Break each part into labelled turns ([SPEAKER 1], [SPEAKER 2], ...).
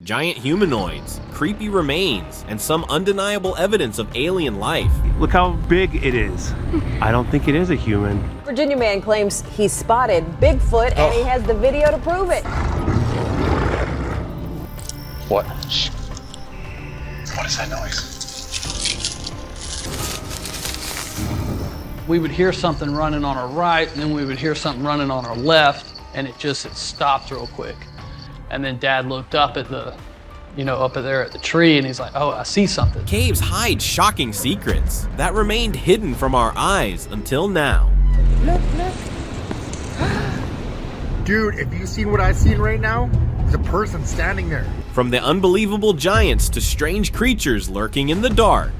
[SPEAKER 1] giant humanoids, creepy remains, and some undeniable evidence of alien life.
[SPEAKER 2] Look how big it is. I don't think it is a human.
[SPEAKER 3] Virginia man claims he spotted Bigfoot and he has the video to prove it.
[SPEAKER 4] What? Shh. What is that noise?
[SPEAKER 5] We would hear something running on our right, and then we would hear something running on our left, and it stopped real quick. And then Dad looked up at the, up there at the tree, and he's like, oh, I see something.
[SPEAKER 1] Caves hide shocking secrets that remained hidden from our eyes until now.
[SPEAKER 6] Look. Dude, if you seen what I've seen right now, there's a person standing there.
[SPEAKER 1] From the unbelievable giants to strange creatures lurking in the dark.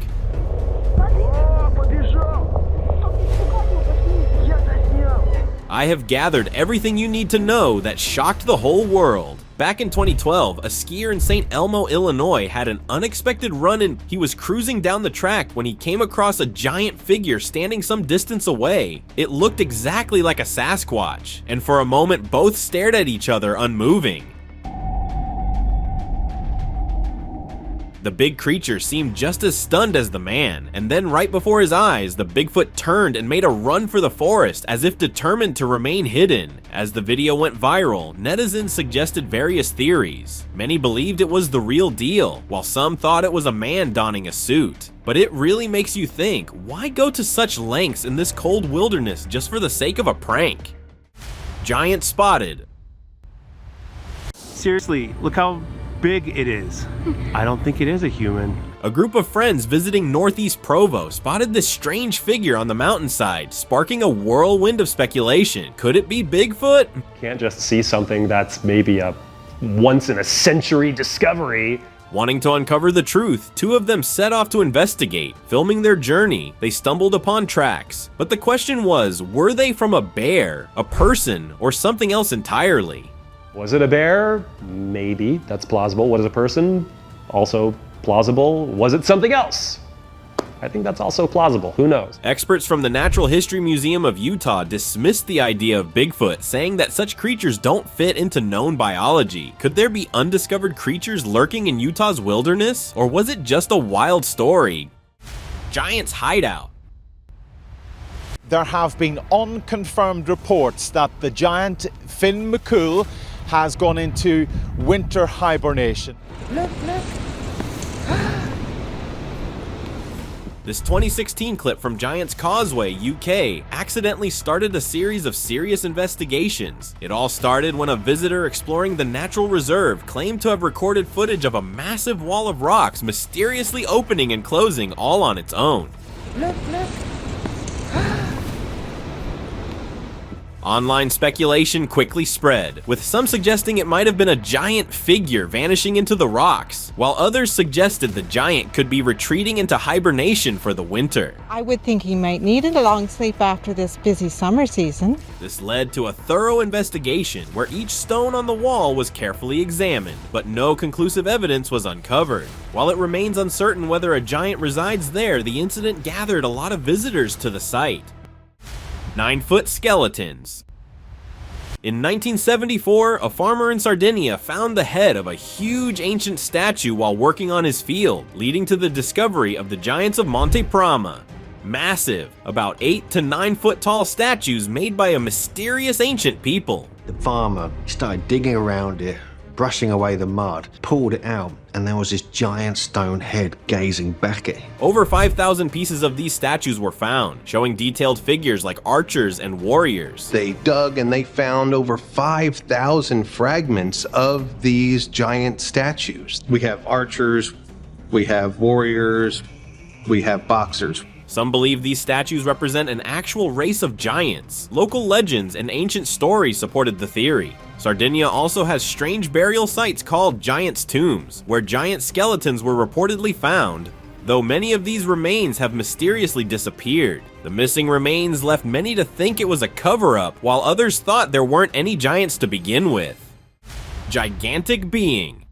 [SPEAKER 1] I have gathered everything you need to know that shocked the whole world. Back in 2012, a skier in St. Elmo, Illinois had an unexpected run-in. He was cruising down the track when he came across a giant figure standing some distance away. It looked exactly like a Sasquatch, and for a moment both stared at each other unmoving. The big creature seemed just as stunned as the man, and then right before his eyes, the Bigfoot turned and made a run for the forest as if determined to remain hidden. As the video went viral, netizens suggested various theories. Many believed it was the real deal, while some thought it was a man donning a suit. But it really makes you think, why go to such lengths in this cold wilderness just for the sake of a prank? Giant spotted.
[SPEAKER 2] Seriously, look how big it is. I don't think it is a human.
[SPEAKER 1] A group of friends visiting northeast Provo spotted this strange figure on the mountainside, sparking a whirlwind of speculation. Could it be Bigfoot?
[SPEAKER 7] Can't just see something that's maybe a once-in-a-century discovery.
[SPEAKER 1] Wanting to uncover the truth, two of them set off to investigate. Filming their journey, they stumbled upon tracks. But the question was, were they from a bear, a person, or something else entirely?
[SPEAKER 7] Was it a bear? Maybe. That's plausible. Was it a person? Also plausible. Was it something else? I think that's also plausible. Who knows?
[SPEAKER 1] Experts from the Natural History Museum of Utah dismissed the idea of Bigfoot, saying that such creatures don't fit into known biology. Could there be undiscovered creatures lurking in Utah's wilderness? Or was it just a wild story? Giant's Hideout.
[SPEAKER 8] There have been unconfirmed reports that the giant Finn McCool has gone into winter hibernation.
[SPEAKER 6] Look.
[SPEAKER 1] This 2016 clip from Giant's Causeway, UK, accidentally started a series of serious investigations. It all started when a visitor exploring the natural reserve claimed to have recorded footage of a massive wall of rocks mysteriously opening and closing all on its own.
[SPEAKER 6] Look.
[SPEAKER 1] Online speculation quickly spread, with some suggesting it might have been a giant figure vanishing into the rocks, while others suggested the giant could be retreating into hibernation for the winter.
[SPEAKER 9] I would think he might need a long sleep after this busy summer season.
[SPEAKER 1] This led to a thorough investigation where each stone on the wall was carefully examined, but no conclusive evidence was uncovered. While it remains uncertain whether a giant resides there, the incident gathered a lot of visitors to the site. 9-foot skeletons. In 1974, a farmer in Sardinia found the head of a huge ancient statue while working on his field, leading to the discovery of the giants of Monte Prama. Massive, about 8 to 9 foot tall statues made by a mysterious ancient people.
[SPEAKER 10] The farmer started digging around it, brushing away the mud, pulled it out, and there was this giant stone head gazing back at him.
[SPEAKER 1] Over 5,000 pieces of these statues were found, showing detailed figures like archers and warriors.
[SPEAKER 10] They dug and they found over 5,000 fragments of these giant statues. We have archers, we have warriors, we have boxers.
[SPEAKER 1] Some believe these statues represent an actual race of giants. Local legends and ancient stories supported the theory. Sardinia also has strange burial sites called Giants' Tombs, where giant skeletons were reportedly found, though many of these remains have mysteriously disappeared. The missing remains left many to think it was a cover-up, while others thought there weren't any giants to begin with. Gigantic being.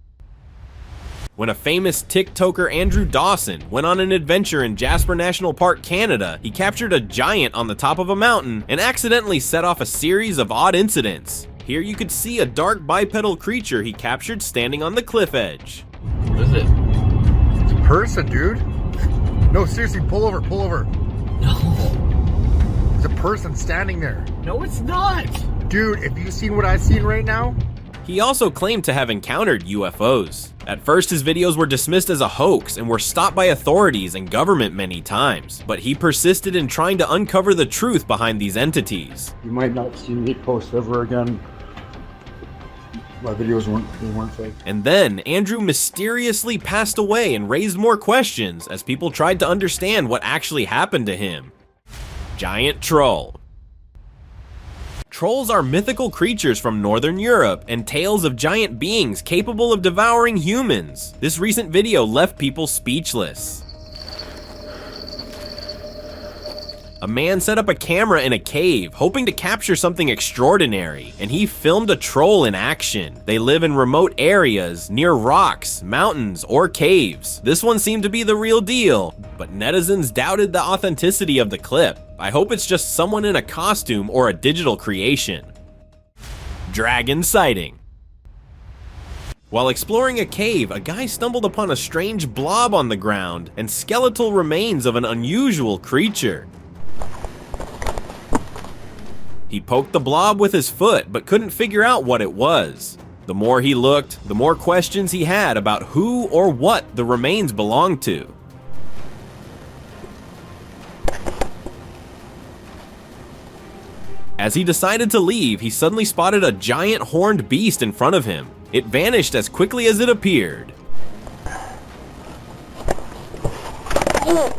[SPEAKER 1] When a famous TikToker Andrew Dawson went on an adventure in Jasper National Park, Canada, he captured a giant on the top of a mountain and accidentally set off a series of odd incidents. Here you could see a dark bipedal creature he captured standing on the cliff edge.
[SPEAKER 4] What is it?
[SPEAKER 6] It's a person, dude. No, seriously, pull over, pull over.
[SPEAKER 4] No.
[SPEAKER 6] There's a person standing there.
[SPEAKER 4] No, it's not.
[SPEAKER 6] Dude, if you seen what I seen right now?
[SPEAKER 1] He also claimed to have encountered UFOs. At first, his videos were dismissed as a hoax and were stopped by authorities and government many times, but he persisted in trying to uncover the truth behind these entities.
[SPEAKER 11] You might not see me post ever again. My videos weren't fake.
[SPEAKER 1] And then, Andrew mysteriously passed away and raised more questions as people tried to understand what actually happened to him. Giant Troll. Trolls are mythical creatures from Northern Europe and tales of giant beings capable of devouring humans. This recent video left people speechless. A man set up a camera in a cave, hoping to capture something extraordinary, and he filmed a troll in action. They live in remote areas, near rocks, mountains, or caves. This one seemed to be the real deal, but netizens doubted the authenticity of the clip. I hope it's just someone in a costume or a digital creation. Dragon sighting. While exploring a cave, a guy stumbled upon a strange blob on the ground and skeletal remains of an unusual creature. He poked the blob with his foot, but couldn't figure out what it was. The more he looked, the more questions he had about who or what the remains belonged to. As he decided to leave, he suddenly spotted a giant horned beast in front of him. It vanished as quickly as it appeared.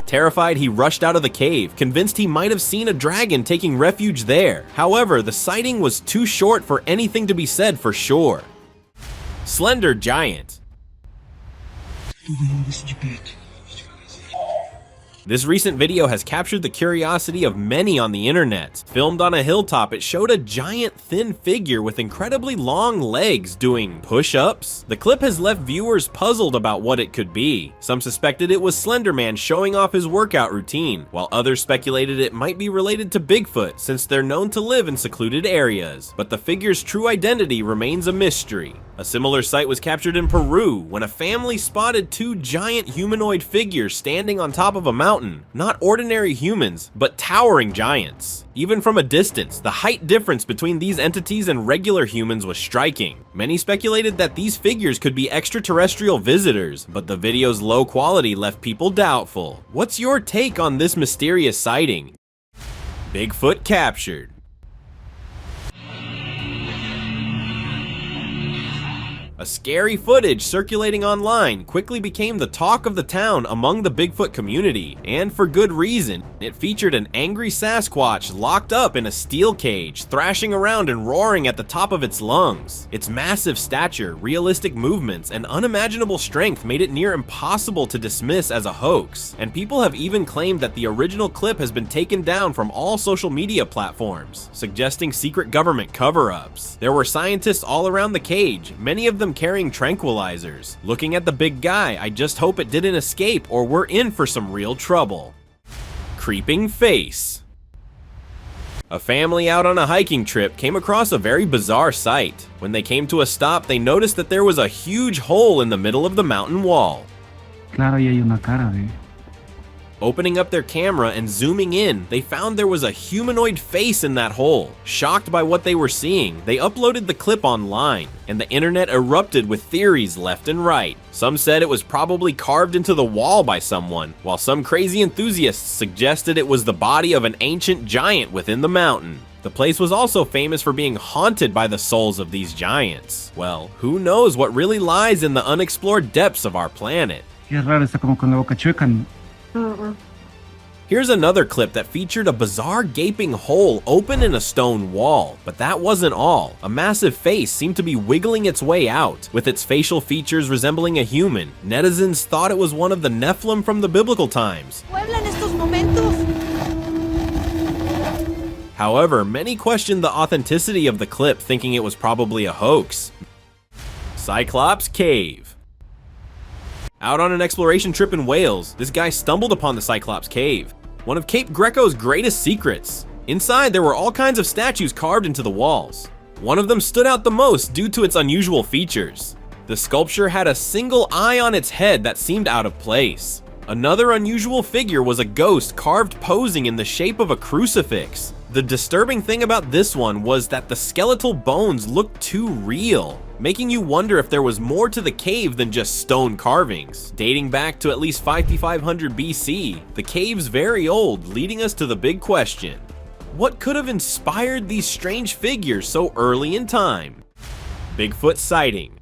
[SPEAKER 1] Terrified, he rushed out of the cave, convinced he might have seen a dragon taking refuge there. However, the sighting was too short for anything to be said for sure. Slender Giant. This recent video has captured the curiosity of many on the internet. Filmed on a hilltop, it showed a giant thin figure with incredibly long legs doing push-ups. The clip has left viewers puzzled about what it could be. Some suspected it was Slender Man showing off his workout routine, while others speculated it might be related to Bigfoot since they're known to live in secluded areas. But the figure's true identity remains a mystery. A similar sight was captured in Peru when a family spotted two giant humanoid figures standing on top of a mountain. Not ordinary humans, but towering giants. Even from a distance, the height difference between these entities and regular humans was striking. Many speculated that these figures could be extraterrestrial visitors, but the video's low quality left people doubtful. What's your take on this mysterious sighting? Bigfoot captured. A scary footage circulating online quickly became the talk of the town among the Bigfoot community, and for good reason. It featured an angry Sasquatch locked up in a steel cage, thrashing around and roaring at the top of its lungs. Its massive stature, realistic movements, and unimaginable strength made it near impossible to dismiss as a hoax, and people have even claimed that the original clip has been taken down from all social media platforms, suggesting secret government cover-ups. There were scientists all around the cage, many of them carrying tranquilizers. Looking at the big guy, I just hope it didn't escape or we're in for some real trouble. Creeping face. A family out on a hiking trip came across a very bizarre sight. When they came to a stop, they noticed that there was a huge hole in the middle of the mountain wall.
[SPEAKER 12] Claro, y hay una cara de...
[SPEAKER 1] Opening up their camera and zooming in, they found there was a humanoid face in that hole. Shocked by what they were seeing, they uploaded the clip online, and the internet erupted with theories left and right. Some said it was probably carved into the wall by someone, while some crazy enthusiasts suggested it was the body of an ancient giant within the mountain. The place was also famous for being haunted by the souls of these giants. Well, who knows what really lies in the unexplored depths of our planet?
[SPEAKER 12] Qué raro, está como con la boca chueca.
[SPEAKER 1] Here's another clip that featured a bizarre gaping hole open in a stone wall. But that wasn't all. A massive face seemed to be wiggling its way out, with its facial features resembling a human. Netizens thought it was one of the Nephilim from the biblical times. However, many questioned the authenticity of the clip, thinking it was probably a hoax. Cyclops Cave. Out on an exploration trip in Wales, this guy stumbled upon the Cyclops Cave, one of Cape Greco's greatest secrets. Inside, there were all kinds of statues carved into the walls. One of them stood out the most due to its unusual features. The sculpture had a single eye on its head that seemed out of place. Another unusual figure was a ghost carved posing in the shape of a crucifix. The disturbing thing about this one was that the skeletal bones looked too real, making you wonder if there was more to the cave than just stone carvings. Dating back to at least 5500 BC, the cave's very old, leading us to the big question. What could have inspired these strange figures so early in time? Bigfoot sighting.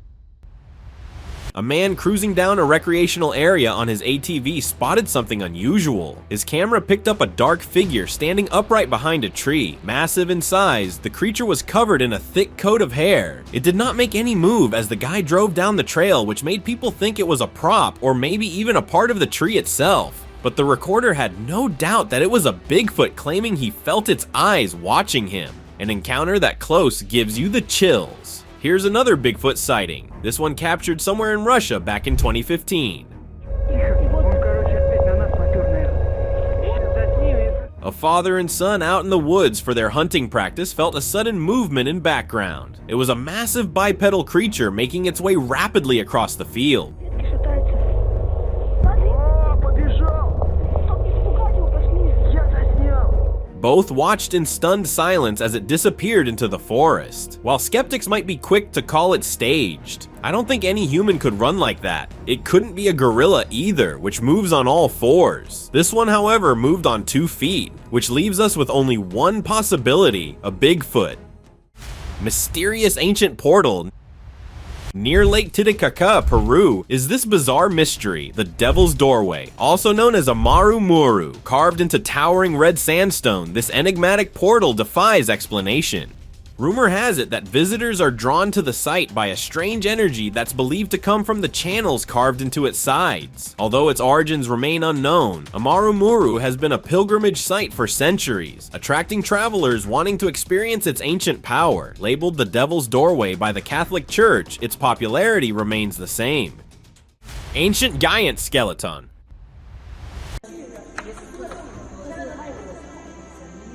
[SPEAKER 1] A man cruising down a recreational area on his ATV spotted something unusual. His camera picked up a dark figure standing upright behind a tree. Massive in size, the creature was covered in a thick coat of hair. It did not make any move as the guy drove down the trail, which made people think it was a prop or maybe even a part of the tree itself. But the recorder had no doubt that it was a Bigfoot, claiming he felt its eyes watching him. An encounter that close gives you the chills. Here's another Bigfoot sighting, this one captured somewhere in Russia back in 2015. A father and son out in the woods for their hunting practice felt a sudden movement in background. It was a massive bipedal creature making its way rapidly across the field. Both watched in stunned silence as it disappeared into the forest. While skeptics might be quick to call it staged, I don't think any human could run like that. It couldn't be a gorilla either, which moves on all fours. This one, however, moved on 2 feet, which leaves us with only one possibility: a Bigfoot. Mysterious ancient portal near Lake Titicaca, Peru, is this bizarre mystery, the Devil's Doorway, also known as a Maru Muru. Carved into towering red sandstone, this enigmatic portal defies explanation. Rumor has it that visitors are drawn to the site by a strange energy that's believed to come from the channels carved into its sides. Although its origins remain unknown, Maru Muru has been a pilgrimage site for centuries, attracting travelers wanting to experience its ancient power. Labeled the Devil's Doorway by the Catholic Church, its popularity remains the same. Ancient Giant Skeleton.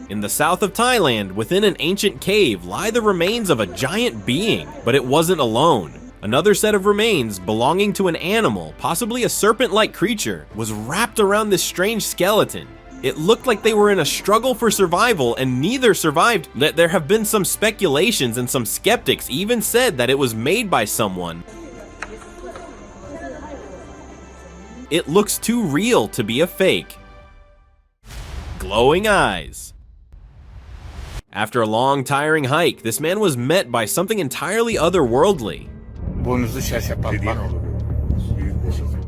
[SPEAKER 1] In the south of Thailand, within an ancient cave, lie the remains of a giant being, but it wasn't alone. Another set of remains, belonging to an animal, possibly a serpent-like creature, was wrapped around this strange skeleton. It looked like they were in a struggle for survival, and neither survived. There have been some speculations, and some skeptics even said that it was made by someone. It looks too real to be a fake. Glowing eyes. After a long, tiring hike, this man was met by something entirely otherworldly.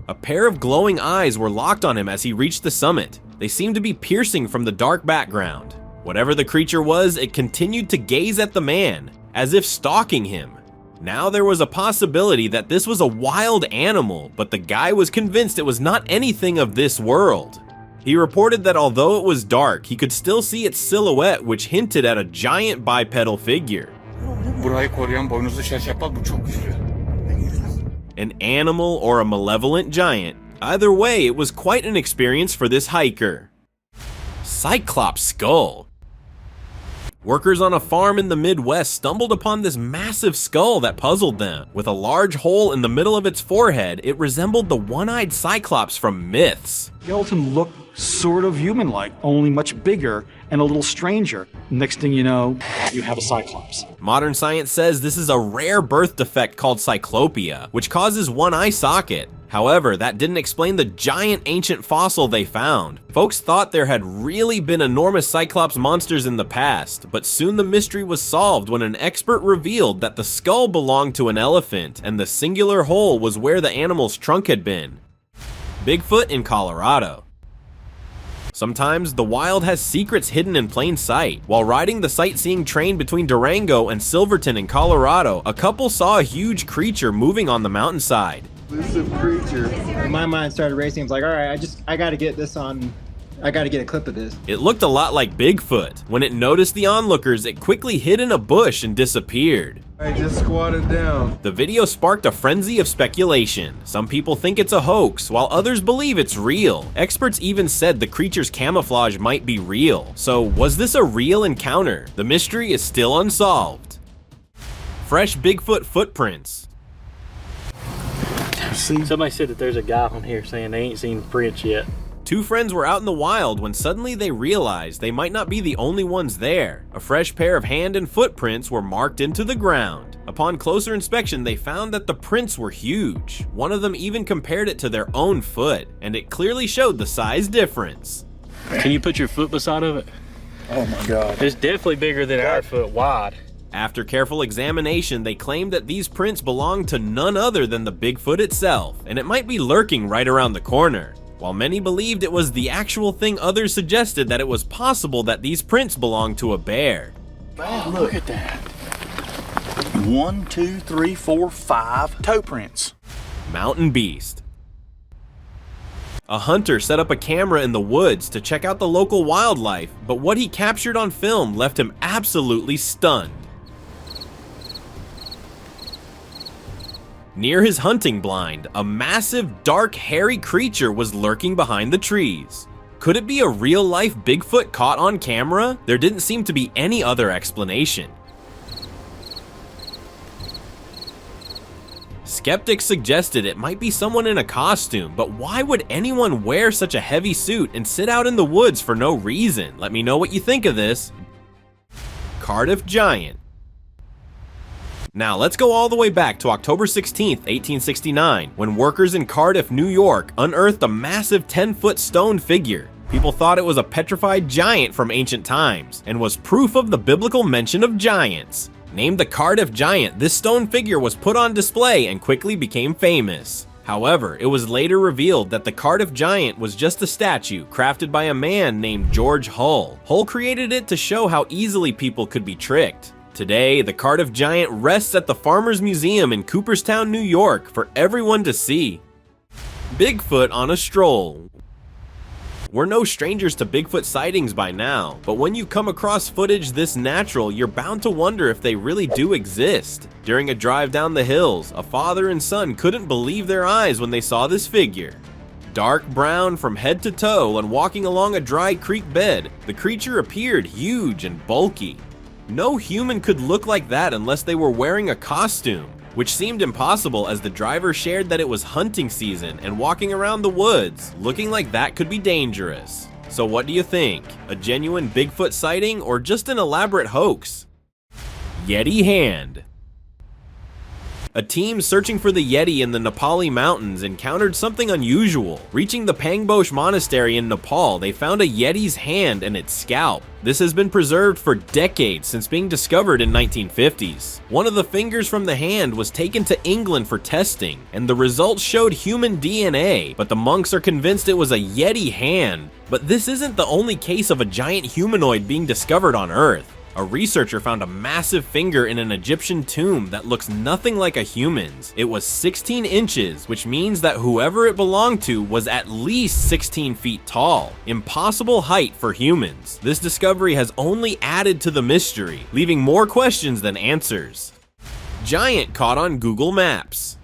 [SPEAKER 1] A pair of glowing eyes were locked on him as he reached the summit. They seemed to be piercing from the dark background. Whatever the creature was, it continued to gaze at the man, as if stalking him. Now there was a possibility that this was a wild animal, but the guy was convinced it was not anything of this world. He reported that although it was dark, he could still see its silhouette, which hinted at a giant bipedal figure. An animal or a malevolent giant. Either way, it was quite an experience for this hiker. Cyclops skull. Workers on a farm in the Midwest stumbled upon this massive skull that puzzled them. With a large hole in the middle of its forehead, it resembled the one-eyed Cyclops from myths.
[SPEAKER 13] Skeleton looked sort of human-like, only much bigger and a little stranger. Next thing you know, you have a Cyclops.
[SPEAKER 1] Modern science says this is a rare birth defect called cyclopia, which causes one eye socket. However, that didn't explain the giant ancient fossil they found. Folks thought there had really been enormous Cyclops monsters in the past, but soon the mystery was solved when an expert revealed that the skull belonged to an elephant and the singular hole was where the animal's trunk had been. Bigfoot in Colorado. Sometimes the wild has secrets hidden in plain sight. While riding the sightseeing train between Durango and Silverton in Colorado, a couple saw a huge creature moving on the mountainside.
[SPEAKER 14] Elusive creature. My mind started racing. I was like, all right, I gotta get this on. I gotta get a clip of this.
[SPEAKER 1] It looked a lot like Bigfoot. When it noticed the onlookers, it quickly hid in a bush and disappeared.
[SPEAKER 14] I just squatted down.
[SPEAKER 1] The video sparked a frenzy of speculation. Some people think it's a hoax, while others believe it's real. Experts even said the creature's camouflage might be real. So, was this a real encounter? The mystery is still unsolved. Fresh Bigfoot footprints.
[SPEAKER 15] Somebody said that there's a guy on here saying they ain't seen prints yet.
[SPEAKER 1] Two friends were out in the wild when suddenly they realized they might not be the only ones there. A fresh pair of hand and footprints were marked into the ground. Upon closer inspection, they found that the prints were huge. One of them even compared it to their own foot, and it clearly showed the size difference.
[SPEAKER 15] Can you put your foot beside of it?
[SPEAKER 11] Oh my God.
[SPEAKER 15] It's definitely bigger than our foot wide.
[SPEAKER 1] After careful examination, they claimed that these prints belonged to none other than the Bigfoot itself, and it might be lurking right around the corner. While many believed it was the actual thing, others suggested that it was possible that these prints belonged to a bear.
[SPEAKER 13] Man, look at that. 1, 2, 3, 4, 5 toe prints.
[SPEAKER 1] Mountain beast. A hunter set up a camera in the woods to check out the local wildlife, but what he captured on film left him absolutely stunned. Near his hunting blind, a massive, dark, hairy creature was lurking behind the trees. Could it be a real-life Bigfoot caught on camera? There didn't seem to be any other explanation. Skeptics suggested it might be someone in a costume, but why would anyone wear such a heavy suit and sit out in the woods for no reason? Let me know what you think of this. Cardiff Giant. Now let's go all the way back to October 16th, 1869, when workers in Cardiff, New York unearthed a massive 10-foot stone figure. People thought it was a petrified giant from ancient times, and was proof of the biblical mention of giants. Named the Cardiff Giant, this stone figure was put on display and quickly became famous. However, it was later revealed that the Cardiff Giant was just a statue crafted by a man named George Hull. Hull created it to show how easily people could be tricked. Today, the Cardiff Giant rests at the Farmers Museum in Cooperstown, New York for everyone to see. Bigfoot on a stroll. We're no strangers to Bigfoot sightings by now, but when you come across footage this natural, you're bound to wonder if they really do exist. During a drive down the hills, a father and son couldn't believe their eyes when they saw this figure. Dark brown from head to toe and walking along a dry creek bed, the creature appeared huge and bulky. No human could look like that unless they were wearing a costume, which seemed impossible as the driver shared that it was hunting season and walking around the woods, looking like that could be dangerous. So what do you think? A genuine Bigfoot sighting or just an elaborate hoax? Yeti hand. A team searching for the Yeti in the Nepali mountains encountered something unusual. Reaching the Pangbosh Monastery in Nepal, they found a Yeti's hand and its scalp. This has been preserved for decades since being discovered in 1950s. One of the fingers from the hand was taken to England for testing, and the results showed human DNA, but the monks are convinced it was a Yeti hand. But this isn't the only case of a giant humanoid being discovered on Earth. A researcher found a massive finger in an Egyptian tomb that looks nothing like a human's. It was 16 inches, which means that whoever it belonged to was at least 16 feet tall. Impossible height for humans. This discovery has only added to the mystery, leaving more questions than answers. Giant caught on Google Maps.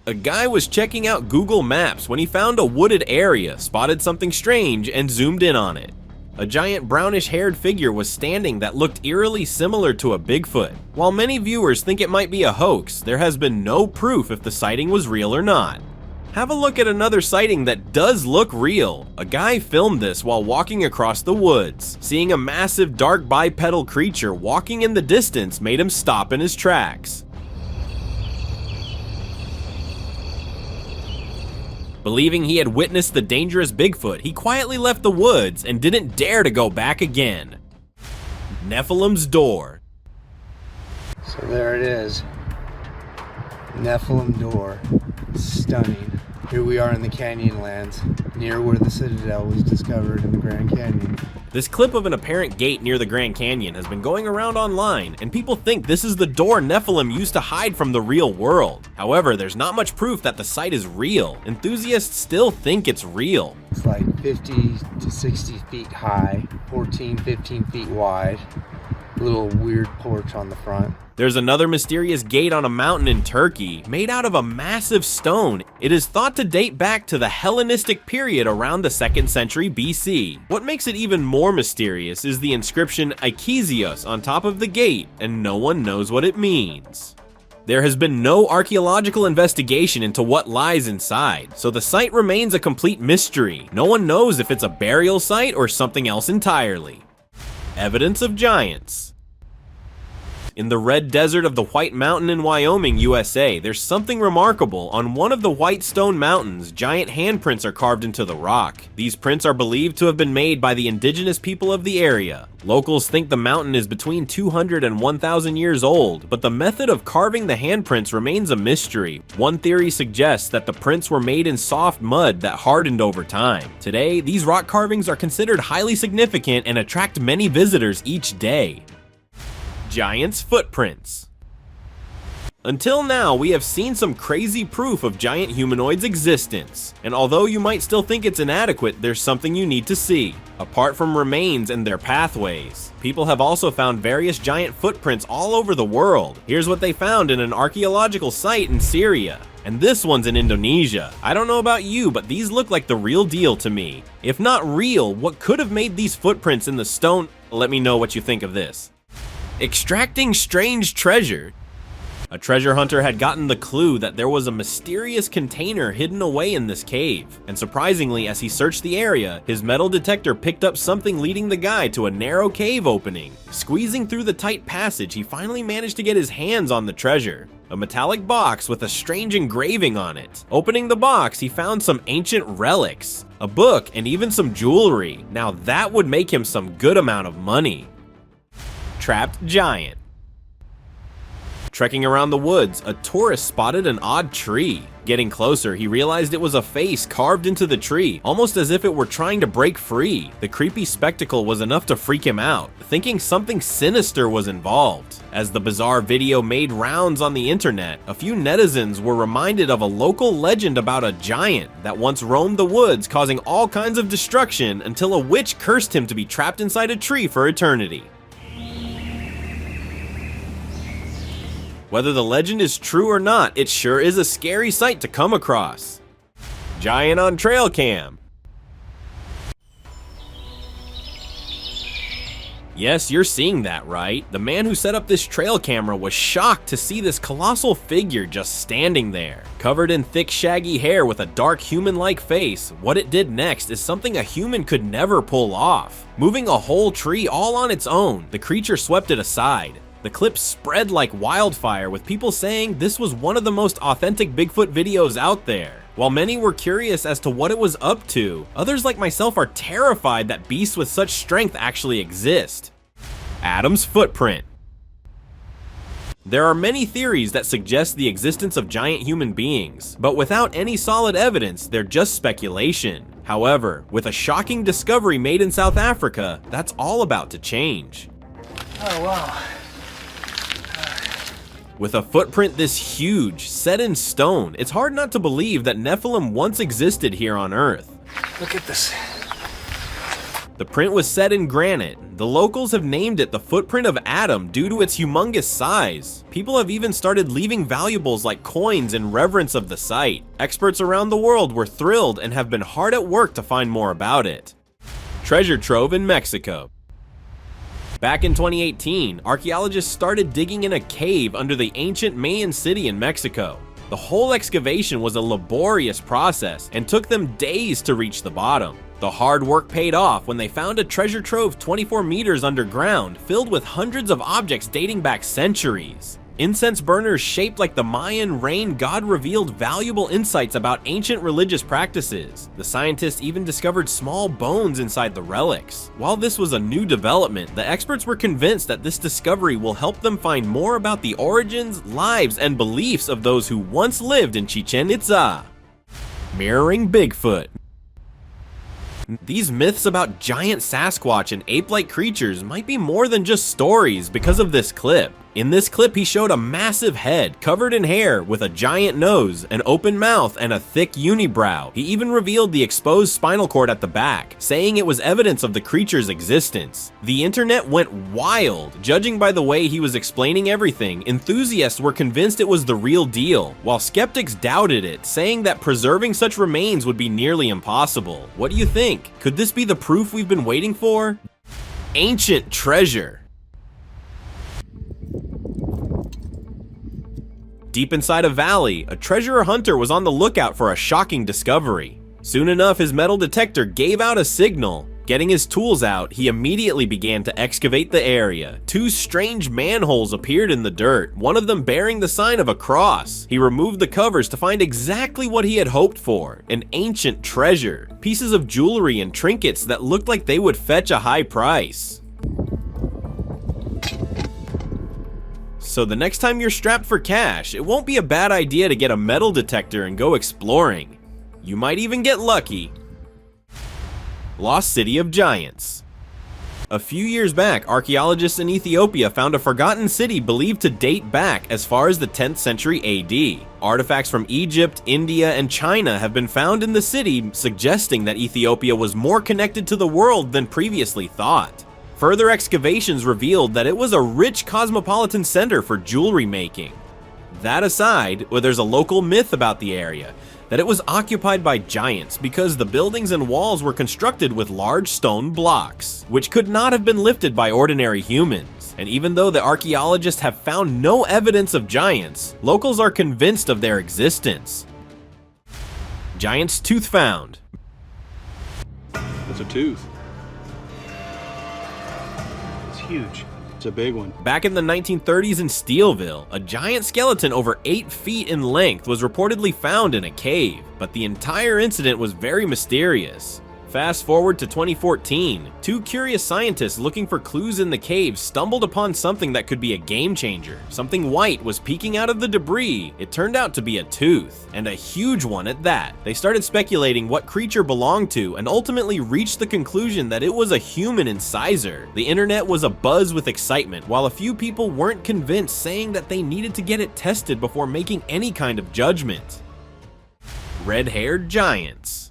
[SPEAKER 1] A guy was checking out Google Maps when he found a wooded area, spotted something strange, and zoomed in on it. A giant brownish-haired figure was standing that looked eerily similar to a Bigfoot. While many viewers think it might be a hoax, there has been no proof if the sighting was real or not. Have a look at another sighting that does look real. A guy filmed this while walking across the woods. Seeing a massive dark bipedal creature walking in the distance made him stop in his tracks. Believing he had witnessed the dangerous Bigfoot, he quietly left the woods and didn't dare to go back again. Nephilim's door.
[SPEAKER 16] So there it is. Nephilim door. Stunning. Here we are in the Canyonlands, near where the Citadel was discovered in the Grand Canyon.
[SPEAKER 1] This clip of an apparent gate near the Grand Canyon has been going around online, and people think this is the door Nephilim used to hide from the real world. However, there's not much proof that the site is real. Enthusiasts still think it's real.
[SPEAKER 16] It's like 50 to 60 feet high, 14, 15 feet wide. A little weird porch on the front.
[SPEAKER 1] There's another mysterious gate on a mountain in Turkey, made out of a massive stone. It is thought to date back to the Hellenistic period around the 2nd century BC. What makes it even more mysterious is the inscription Ikesios on top of the gate, and no one knows what it means. There has been no archaeological investigation into what lies inside, so the site remains a complete mystery. No one knows if it's a burial site or something else entirely. Evidence of giants. In the red desert of the White Mountain in Wyoming, USA, there's something remarkable. On one of the white stone mountains, giant handprints are carved into the rock. These prints are believed to have been made by the indigenous people of the area. Locals think the mountain is between 200 and 1,000 years old, but the method of carving the handprints remains a mystery. One theory suggests that the prints were made in soft mud that hardened over time. Today, these rock carvings are considered highly significant and attract many visitors each day. Giants' footprints. Until now, we have seen some crazy proof of giant humanoids' existence, and although you might still think it's inadequate, there's something you need to see. Apart from remains and their pathways, people have also found various giant footprints all over the world. Here's what they found in an archaeological site in Syria. And this one's in Indonesia. I don't know about you, but these look like the real deal to me. If not real, what could have made these footprints in the stone? Let me know what you think of this. Extracting strange treasure. A treasure hunter had gotten the clue that there was a mysterious container hidden away in this cave, and surprisingly, as he searched the area, his metal detector picked up something leading the guy to a narrow cave opening. Squeezing through the tight passage, he finally managed to get his hands on the treasure. A metallic box with a strange engraving on it. Opening the box, he found some ancient relics, a book, and even some jewelry. Now that would make him some good amount of money. Trapped giant. Trekking around the woods, a tourist spotted an odd tree. Getting closer, he realized it was a face carved into the tree, almost as if it were trying to break free. The creepy spectacle was enough to freak him out, thinking something sinister was involved. As the bizarre video made rounds on the internet, a few netizens were reminded of a local legend about a giant that once roamed the woods, causing all kinds of destruction until a witch cursed him to be trapped inside a tree for eternity. Whether the legend is true or not, it sure is a scary sight to come across. Giant on trail cam. Yes, you're seeing that right. The man who set up this trail camera was shocked to see this colossal figure just standing there. Covered in thick shaggy hair with a dark human-like face, what it did next is something a human could never pull off. Moving a whole tree all on its own, the creature swept it aside. The clip spread like wildfire, with people saying this was one of the most authentic Bigfoot videos out there. While many were curious as to what it was up to, others like myself are terrified that beasts with such strength actually exist. Adam's footprint. There are many theories that suggest the existence of giant human beings, but without any solid evidence, they're just speculation. However, with a shocking discovery made in South Africa, that's all about to change.
[SPEAKER 14] Oh, wow.
[SPEAKER 1] With a footprint this huge, set in stone, it's hard not to believe that Nephilim once existed here on Earth.
[SPEAKER 14] Look at this.
[SPEAKER 1] The print was set in granite. The locals have named it the footprint of Adam due to its humongous size. People have even started leaving valuables like coins in reverence of the site. Experts around the world were thrilled and have been hard at work to find more about it. Treasure trove in Mexico. Back in 2018, archaeologists started digging in a cave under the ancient Mayan city in Mexico. The whole excavation was a laborious process and took them days to reach the bottom. The hard work paid off when they found a treasure trove 24 meters underground, filled with hundreds of objects dating back centuries. Incense burners shaped like the Mayan rain god revealed valuable insights about ancient religious practices. The scientists even discovered small bones inside the relics. While this was a new development, the experts were convinced that this discovery will help them find more about the origins, lives, and beliefs of those who once lived in Chichen Itza. Mirroring Bigfoot. These myths about giant Sasquatch and ape-like creatures might be more than just stories because of this clip. In this clip, he showed a massive head covered in hair with a giant nose, an open mouth, and a thick unibrow. He even revealed the exposed spinal cord at the back, saying it was evidence of the creature's existence. The internet went wild. Judging by the way he was explaining everything, enthusiasts were convinced it was the real deal, while skeptics doubted it, saying that preserving such remains would be nearly impossible. What do you think? Could this be the proof we've been waiting for? Ancient treasure. Deep inside a valley, a treasure hunter was on the lookout for a shocking discovery. Soon enough, his metal detector gave out a signal. Getting his tools out, he immediately began to excavate the area. Two strange manholes appeared in the dirt, one of them bearing the sign of a cross. He removed the covers to find exactly what he had hoped for, an ancient treasure. Pieces of jewelry and trinkets that looked like they would fetch a high price. So the next time you're strapped for cash, it won't be a bad idea to get a metal detector and go exploring. You might even get lucky. Lost City of Giants. A few years back, archaeologists in Ethiopia found a forgotten city believed to date back as far as the 10th century AD. Artifacts from Egypt, India, and China have been found in the city, suggesting that Ethiopia was more connected to the world than previously thought. Further excavations revealed that it was a rich cosmopolitan center for jewelry making. That aside, there's a local myth about the area, that it was occupied by giants because the buildings and walls were constructed with large stone blocks, which could not have been lifted by ordinary humans. And even though the archaeologists have found no evidence of giants, locals are convinced of their existence. Giant's tooth found.
[SPEAKER 15] It's a tooth. Huge. It's a big one.
[SPEAKER 1] Back in the 1930s in Steelville, a giant skeleton over 8 feet in length was reportedly found in a cave, but the entire incident was very mysterious. Fast forward to 2014, two curious scientists looking for clues in the cave stumbled upon something that could be a game changer. Something white was peeking out of the debris. It turned out to be a tooth, and a huge one at that. They started speculating what creature belonged to and ultimately reached the conclusion that it was a human incisor. The internet was abuzz with excitement, while a few people weren't convinced, saying that they needed to get it tested before making any kind of judgment. Redhaired Giants.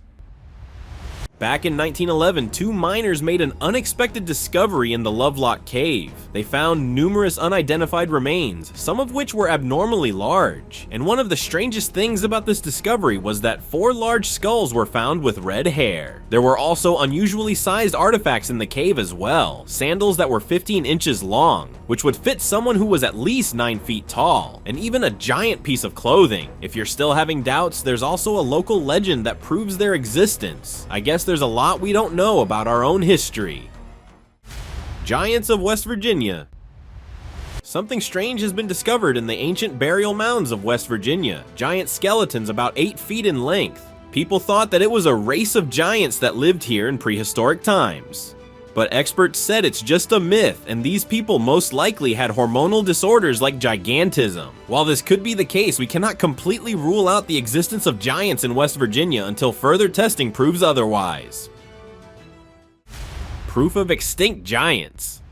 [SPEAKER 1] Back in 1911, two miners made an unexpected discovery in the Lovelock Cave. They found numerous unidentified remains, some of which were abnormally large. And one of the strangest things about this discovery was that 4 large skulls were found with red hair. There were also unusually sized artifacts in the cave as well, sandals that were 15 inches long, which would fit someone who was at least 9 feet tall, and even a giant piece of clothing. If you're still having doubts, there's also a local legend that proves their existence. I guess there's a lot we don't know about our own history. Giants of West Virginia. Something strange has been discovered in the ancient burial mounds of West Virginia. Giant skeletons about 8 feet in length. People thought that it was a race of giants that lived here in prehistoric times. But experts said it's just a myth, and these people most likely had hormonal disorders like gigantism. While this could be the case, we cannot completely rule out the existence of giants in West Virginia until further testing proves otherwise. Proof of extinct giants.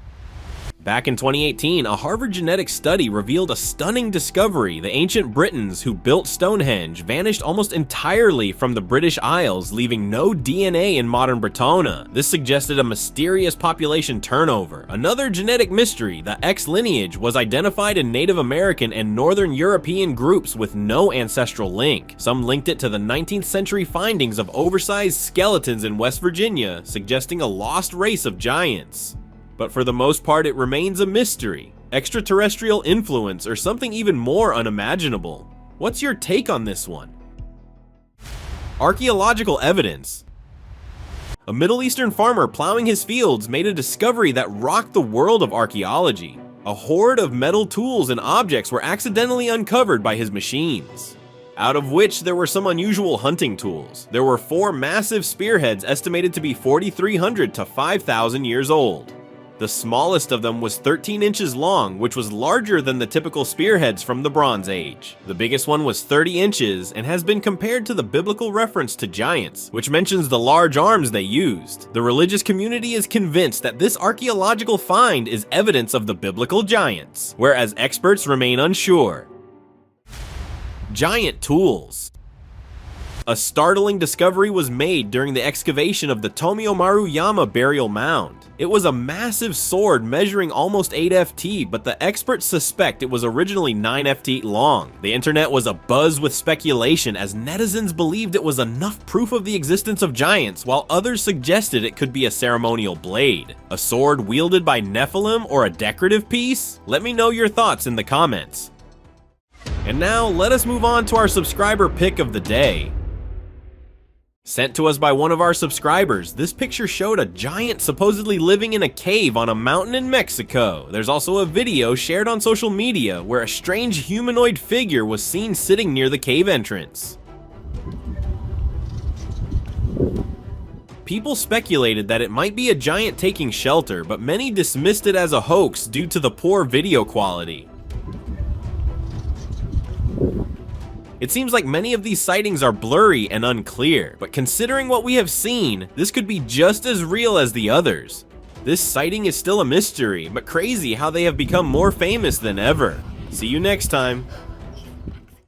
[SPEAKER 1] Back in 2018, a Harvard genetics study revealed a stunning discovery. The ancient Britons who built Stonehenge vanished almost entirely from the British Isles, leaving no DNA in modern Bretona. This suggested a mysterious population turnover. Another genetic mystery, the X lineage, was identified in Native American and Northern European groups with no ancestral link. Some linked it to the 19th century findings of oversized skeletons in West Virginia, suggesting a lost race of giants. But for the most part, it remains a mystery, extraterrestrial influence, or something even more unimaginable. What's your take on this one? Archaeological evidence. A Middle Eastern farmer plowing his fields made a discovery that rocked the world of archaeology. A horde of metal tools and objects were accidentally uncovered by his machines, out of which there were some unusual hunting tools. There were 4 massive spearheads estimated to be 4,300 to 5,000 years old. The smallest of them was 13 inches long, which was larger than the typical spearheads from the Bronze Age. The biggest one was 30 inches and has been compared to the biblical reference to giants, which mentions the large arms they used. The religious community is convinced that this archaeological find is evidence of the biblical giants, whereas experts remain unsure. Giant tools. A startling discovery was made during the excavation of the Tomio Maruyama burial mound. It was a massive sword measuring almost 8 ft, but the experts suspect it was originally 9 ft long. The internet was abuzz with speculation as netizens believed it was enough proof of the existence of giants, while others suggested it could be a ceremonial blade. A sword wielded by Nephilim or a decorative piece? Let me know your thoughts in the comments. And now, let us move on to our subscriber pick of the day. Sent to us by one of our subscribers, this picture showed a giant supposedly living in a cave on a mountain in Mexico. There's also a video shared on social media where a strange humanoid figure was seen sitting near the cave entrance. People speculated that it might be a giant taking shelter, but many dismissed it as a hoax due to the poor video quality. It seems like many of these sightings are blurry and unclear, but considering what we have seen, this could be just as real as the others. This sighting is still a mystery, but crazy how they have become more famous than ever. See you next time.